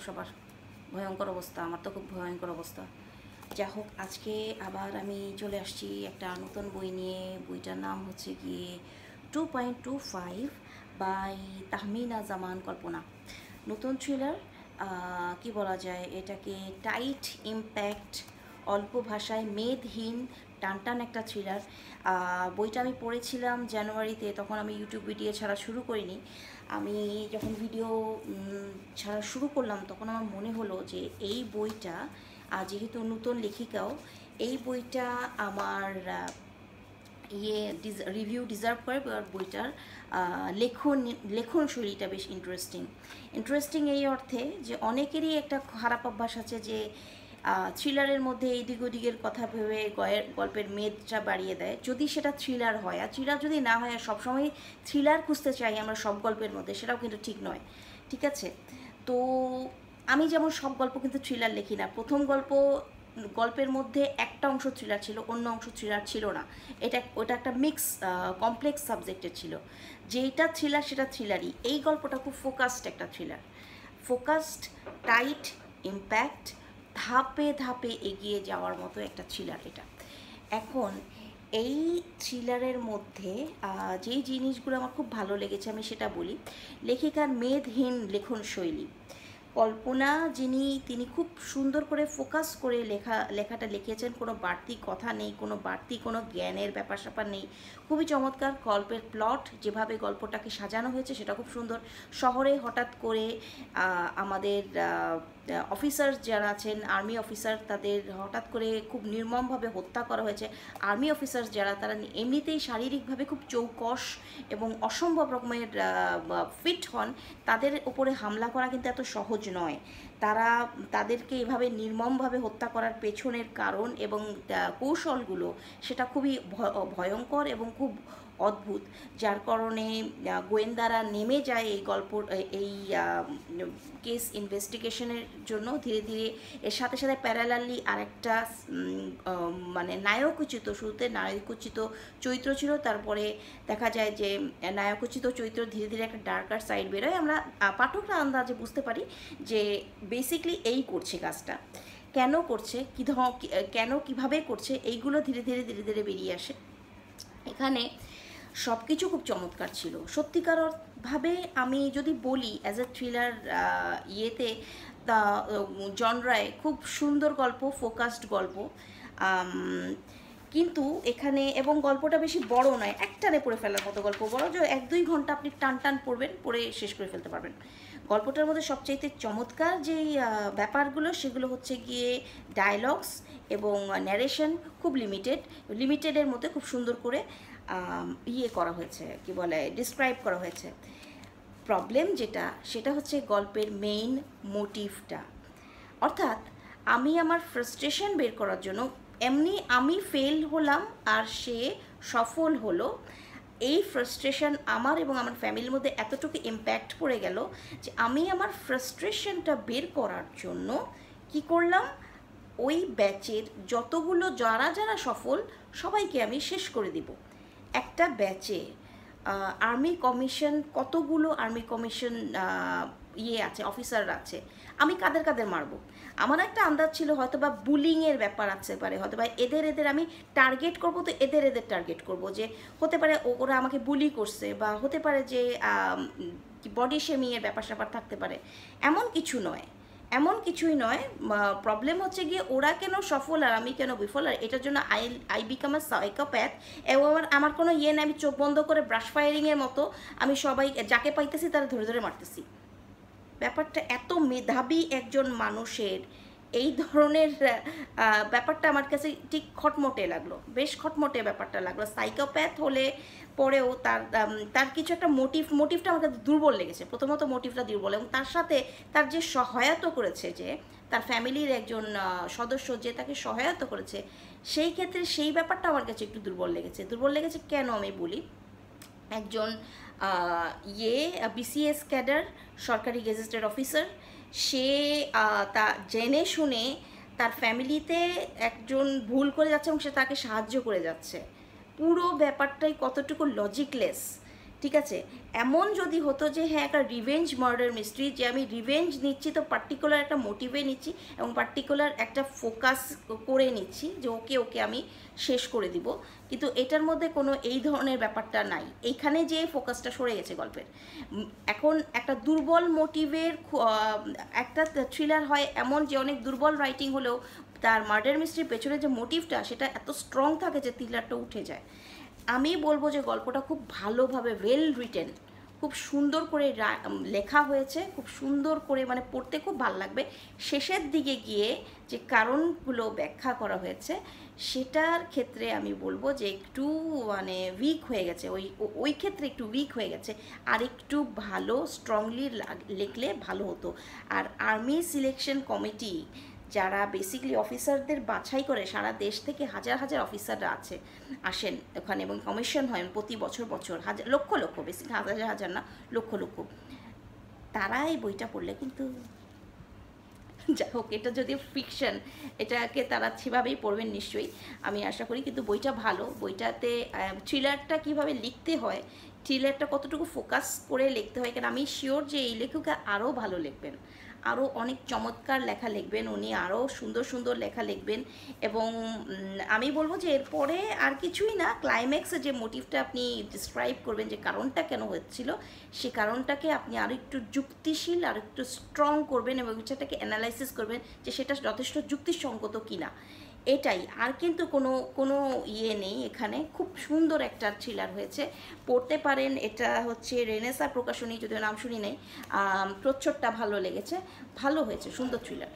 সবার ভয়ঙ্কর অবস্থা, আমার তো খুব ভয়ঙ্কর অবস্থা। যা হোক, আজকে আবার আমি চলে আসছি একটা নতুন বই নিয়ে। বইটার নাম হচ্ছে গিয়ে 2.25 বাই তাহমিনা জামান কল্পনা। নতুন থ্রিলার, কি বলা যায় এটাকে, টাইট ইম্প্যাক্ট, অল্প ভাষায় মেদহীন টানটান একটা থ্রিলার। বইটা আমি পড়েছিলাম জানুয়ারিতে, তখন আমি ইউটিউব ভিডিও ছাড়া শুরু করিনি। আমি যখন ভিডিও ছাড়া শুরু করলাম তখন আমার মনে হলো যে এই বইটা, যেহেতু নতুন লেখিকাও, এই বইটা আমার রিভিউ ডিজার্ভ করে। বইটার লেখন শৈলীটা বেশ ইন্টারেস্টিং এই অর্থে যে অনেকেরই একটা খারাপ অভ্যাস আছে যে থ্রিলারের মধ্যে এই দিক ওদিকের কথা ভেবে গল্পের মেদটা বাড়িয়ে দেয়, যদি সেটা থ্রিলার হয়। আর থ্রিলার যদি না হয়, আর সবসময় থ্রিলার খুঁজতে চাই আমরা সব গল্পের মধ্যে, সেটাও কিন্তু ঠিক নয়। ঠিক আছে, তো আমি যেমন সব গল্প কিন্তু থ্রিলার লিখি না। প্রথম গল্পের মধ্যে একটা অংশ থ্রিলার ছিল, অন্য অংশ থ্রিলার ছিল না। ওটা একটা মিক্স কমপ্লেক্স সাবজেক্টের ছিল। যেইটা থ্রিলার সেটা থ্রিলারই। এই গল্পটা খুব ফোকাসড একটা থ্রিলার, ফোকাসড, টাইট, ইম্প্যাক্ট, ধাপে ধাপে এগিয়ে যাওয়ার মতো একটা থ্রিলার এটা। এখন এই থ্রিলারের মধ্যে যেই জিনিসগুলো আমার খুব ভালো লেগেছে আমি সেটা বলি। লেখিকার মেদহীন লেখন শৈলী, কল্পনা তিনি খুব সুন্দর করে ফোকাস করে লেখাটা লিখেছেন। কোনো বাড়তি কথা নেই, কোনো জ্ঞানের ব্যাপার স্যাপার নেই। খুবই চমৎকার গল্পের প্লট, যেভাবে গল্পটাকে সাজানো হয়েছে সেটা খুব সুন্দর। শহরে হঠাৎ করে আমাদের অফিসার যারা আছেন, আর্মি অফিসার, তাদের হঠাৎ করে খুব নির্মমভাবে হত্যা করা হয়েছে। আর্মি অফিসার যারা, তারা এমনিতেই শারীরিকভাবে খুব চৌকস এবং অসম্ভব রকমের ফিট হন, তাদের উপরে হামলা করা কিন্তু এত সহজ নয়। তাদেরকে এভাবে নির্মমভাবে হত্যা করার পেছনের কারণ এবং কৌশলগুলো সেটা খুবই ভয়ঙ্কর এবং খুব অদ্ভুত, যার কারণে গোয়েন্দারা নেমে যায় এই কেস ইনভেস্টিগেশনের জন্য ধীরে ধীরে। এর সাথে সাথে প্যারালালি আরেকটা মানে নায়কোচিত, শুরুতে নায়কোচিত চরিত্র ছিল, তারপরে দেখা যায় যে নায়কোচিত চরিত্র ধীরে ধীরে একটা ডার্কার সাইড বেরোয়। আমরা পাঠকরা আন্দাজে বুঝতে পারি যে বেসিকলি এই করছে কাজটা, কেন করছে, কেন কিভাবে করছে, এইগুলো ধীরে ধীরে ধীরে ধীরে বেরিয়ে আসে। এখানে সব কিছু খুব চমৎকার ছিল সত্যিকারভাবে। আমি যদি বলি অ্যাজ এ থ্রিলার ইয়েতে, জনরায় খুব সুন্দর গল্প, ফোকাসড গল্প। কিন্তু এখানে, এবং গল্পটা বেশি বড় নয়, একটানে পড়ে ফেলার মতো গল্প, বড় যে 1-2 ঘন্টা আপনি টান পড়বেন, পড়ে শেষ করে ফেলতে পারবেন। গল্পটার মধ্যে সবচাইতে চমৎকার যেই ব্যাপারগুলো সেগুলো হচ্ছে গিয়ে ডায়লগস এবং ন্যারেশন। খুব লিমিটেডের মধ্যে খুব সুন্দর করে করা হয়েছে, কি বলে, ডিসক্রাইব করা হয়েছে। প্রবলেম যেটা, সেটা হচ্ছে গল্পের মেইন মোটিভটা। অর্থাৎ আমি আমার ফ্রাস্ট্রেশন বের করার জন্য, আমি ফেল হলাম আর সে সফল হলো, এই ফ্রাস্ট্রেশন আমার এবং আমার ফ্যামিলির মধ্যে এতটুকু ইম্প্যাক্ট পড়ে গেল যে আমি আমার ফ্রাস্ট্রেশনটা বের করার জন্য কি করলাম, ওই ব্যাচের যতগুলো যারা সফল সবাইকে আমি শেষ করে দিব। একটা ব্যাচে কতগুলো আর্মি কমিশন আছে, অফিসার আছে, আমি কাদের মারবো। আমার একটা আন্দাজ ছিল হয়তো বা বুলিংয়ের ব্যাপার আছে পারে, হয়তো বা এদের আমি টার্গেট করবো, তো এদের টার্গেট করবো, যে হতে পারে ওরা আমাকে বুলি করছে, বা হতে পারে যে বডি শেমিংয়ের ব্যাপার স্যাপার থাকতে পারে। এমন কিছুই নয়। প্রবলেম হচ্ছে গিয়ে ওরা কেন সফল আর আমি কেন বিফল, আর এটার জন্য আই বিকাম আ সাইকোপ্যাথ। এবং আমার কোনো নেই, আমি চোখ বন্ধ করে ব্রাশ ফায়ারিংয়ের মতো আমি সবাই যাকে পাইতেছি তারা ধরে মারতেছি। ব্যাপারটা এত মেধাবী একজন মানুষের এই ধরনের ব্যাপারটা আমার কাছে ঠিক খটমটে লাগলো, বেশ খটমটে ব্যাপারটা লাগলো। সাইকোপ্যাথ হলে পরেও তার কিছু একটা মোটিভটা আমার কাছে দুর্বল লেগেছে। প্রথমত মোটিভটা দুর্বল, এবং তার সাথে তার যে সহায়তা করেছে, যে তার ফ্যামিলির একজন সদস্য যে তাকে সহায়তা করেছে, সেই ক্ষেত্রে সেই ব্যাপারটা আমার কাছে একটু দুর্বল লেগেছে। কেন আমি বলি, একজন বিসিএস ক্যাডার, সরকারি গেজেটেড অফিসার, সে তা জেনে শুনে তার ফ্যামিলিতে একজন ভুল করে যাচ্ছে এবং সে তাকে সাহায্য করে যাচ্ছে। পুরো ব্যাপারটাই কতটুকু লজিকলেস, ঠিক আছে, এমন যদি হতো যে হ্যাঁ একটা রিভেঞ্জ মার্ডার মিস্ট্রি, যে আমি রিভেঞ্জ নিচ্ছি তো পার্টিকুলার একটা মোটিভে নিচ্ছি এবং পার্টিকুলার একটা ফোকাস করে নিচ্ছি যে ওকে ওকে আমি শেষ করে দিব, কিন্তু এটার মধ্যে কোনো এই ধরনের ব্যাপারটা নাই। এইখানে যে ফোকাসটা সরে গেছে গল্পের। এখন একটা দুর্বল মোটিভের একটা থ্রিলার হয় এমন যে অনেক দুর্বল রাইটিং হলেও তার মার্ডার মিস্ট্রির পেছনে যে মোটিভটা সেটা এত স্ট্রং থাকে যে থ্রিলারটা উঠে যায়। আমি বলবো যে গল্পটা খুব ভালোভাবে ওয়েল রিটেন, খুব সুন্দর করে লেখা হয়েছে, খুব সুন্দর করে মানে পড়তে খুব ভালো লাগবে। শেষের দিকে গিয়ে যে কারণগুলো ব্যাখ্যা করা হয়েছে সেটার ক্ষেত্রে আমি বলবো যে একটু মানে উইক হয়ে গেছে, ওই ক্ষেত্রে একটু উইক হয়ে গেছে। আর একটু ভালো স্ট্রংলি লিখলে ভালো হতো। আর আর্মি সিলেকশন কমিটি যারা বেসিক্যালি অফিসারদের বাছাই করে, সারা দেশ থেকে হাজার হাজার অফিসাররা আসেন ওখানে এবং কমিশন হয় প্রতি বছর বছর, হাজার লক্ষ লক্ষ, বেসিক্যালি হাজার হাজার না, লক্ষ লক্ষ, তারা এই বইটা পড়লে কিন্তু যাই হোক, এটা যদিও ফিকশন, এটাকে তারা সেভাবেই পড়বেন নিশ্চয়ই, আমি আশা করি। কিন্তু বইটা ভালো, বইটাতে থ্রিলারটা কীভাবে লিখতে হয়, থ্রিলারটা কতটুকু ফোকাস করে লিখতে হয়, কারণ আমি শিওর যে এই লেখক আরও ভালো লিখবেন, আরও অনেক চমৎকার লেখা লিখবেন উনি, আরও সুন্দর সুন্দর লেখা লিখবেন। এবং আমি বলবো যে এরপরে আর কিছুই না, ক্লাইম্যাক্সে যে মোটিভটা আপনি ডিসক্রাইব করবেন যে কারণটা কেন হচ্ছিল, সে কারণটাকে আপনি আরও একটু যুক্তিশীল আর একটু স্ট্রং করবেন এবং সেটাকে অ্যানালাইসিস করবেন যে সেটা যথেষ্ট যুক্তিসঙ্গত কিনা, এটাই। আর কিন্তু কোনো ইয়ে নেই এখানে, খুব সুন্দর একটা থ্রিলার হয়েছে, পড়তে পারেন। এটা হচ্ছে রেনেসা প্রকাশনী, যদিও নাম শুনি নাই, প্রচ্ছদটা ভালো লেগেছে, ভালো হয়েছে, সুন্দর থ্রিলার।